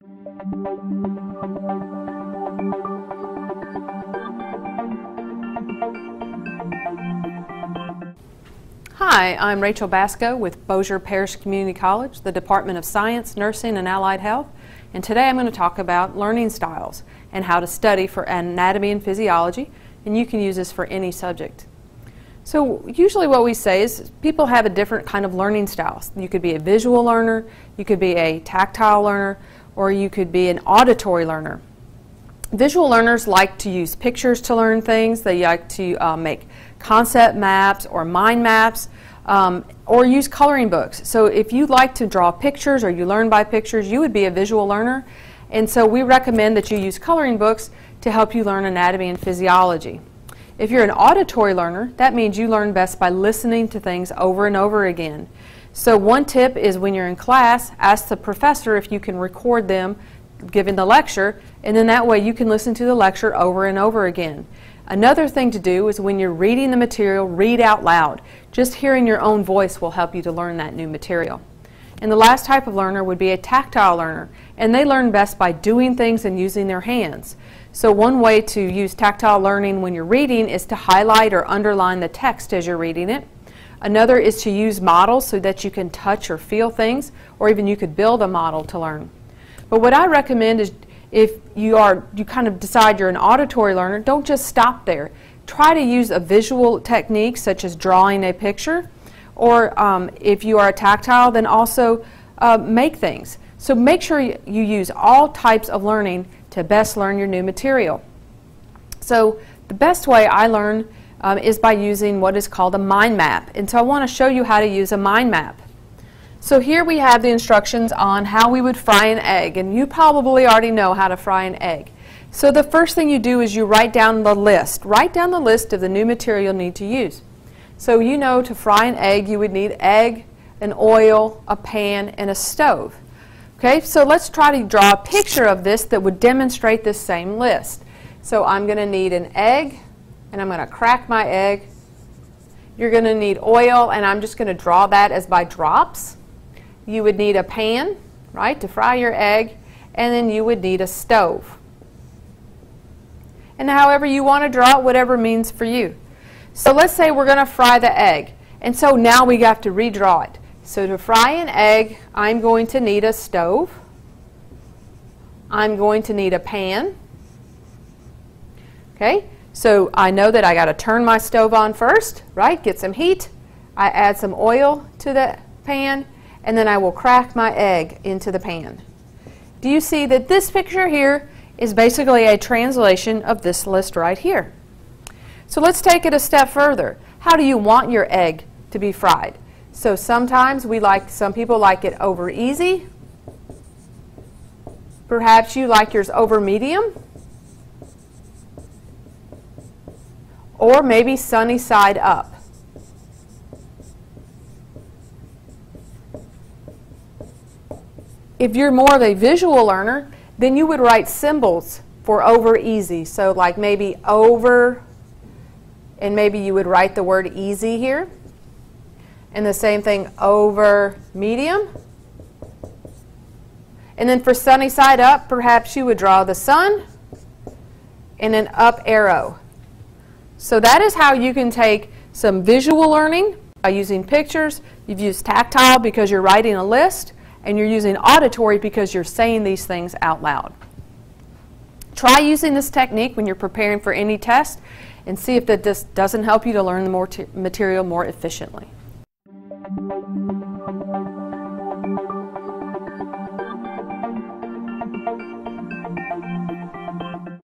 Hi, I'm Rachel Basco with Bossier Parish Community College, the Department of Science, Nursing, and Allied Health, and today I'm going to talk about learning styles and how to study for anatomy and physiology, and you can use this for any subject. So usually what we say is people have a different kind of learning styles. You could be a visual learner, you could be a tactile learner, or you could be an auditory learner. Visual learners like to use pictures to learn things. They like to make concept maps or mind maps, or use coloring books. So if you like to draw pictures or you learn by pictures, you would be a visual learner. And so we recommend that you use coloring books to help you learn anatomy and physiology. If you're an auditory learner, that means you learn best by listening to things over and over again. So one tip is when you're in class, ask the professor if you can record them giving the lecture, and then that way you can listen to the lecture over and over again. Another thing to do is when you're reading the material, read out loud. Just hearing your own voice will help you to learn that new material. And the last type of learner would be a tactile learner, and they learn best by doing things and using their hands. So one way to use tactile learning when you're reading is to highlight or underline the text as you're reading it. Another is to use models so that you can touch or feel things, or even you could build a model to learn. But what I recommend is if you kind of decide you're an auditory learner, don't just stop there. Try to use a visual technique such as drawing a picture, or if you are a tactile, then also make things. So make sure you use all types of learning to best learn your new material. So the best way I learn is by using what is called a mind map. And so I want to show you how to use a mind map. So here we have the instructions on how we would fry an egg, and you probably already know how to fry an egg. So the first thing you do is you write down the list. Write down the list of the new material you'll need to use. So you know to fry an egg you would need egg, an oil, a pan, and a stove. Okay, so let's try to draw a picture of this that would demonstrate this same list. So I'm going to need an egg, and I'm going to crack my egg. You're going to need oil, and I'm just going to draw that as by drops. You would need a pan, right, to fry your egg, and then you would need a stove. And however you want to draw it, whatever means for you. So let's say we're going to fry the egg, and so now we have to redraw it. So to fry an egg, I'm going to need a stove. I'm going to need a pan. Okay, so I know that I got to turn my stove on first, right? Get some heat. I add some oil to the pan, and then I will crack my egg into the pan. Do you see that this picture here is basically a translation of this list right here? So let's take it a step further. How do you want your egg to be fried? So sometimes some people like it over easy. Perhaps you like yours over medium. Or maybe sunny side up. If you're more of a visual learner, then you would write symbols for over easy. So like maybe over, and maybe you would write the word easy here. And the same thing over medium. And then for sunny side up, perhaps you would draw the sun and an up arrow. So that is how you can take some visual learning by using pictures. You've used tactile because you're writing a list, and you're using auditory because you're saying these things out loud. Try using this technique when you're preparing for any test and see if this doesn't help you to learn the material more efficiently.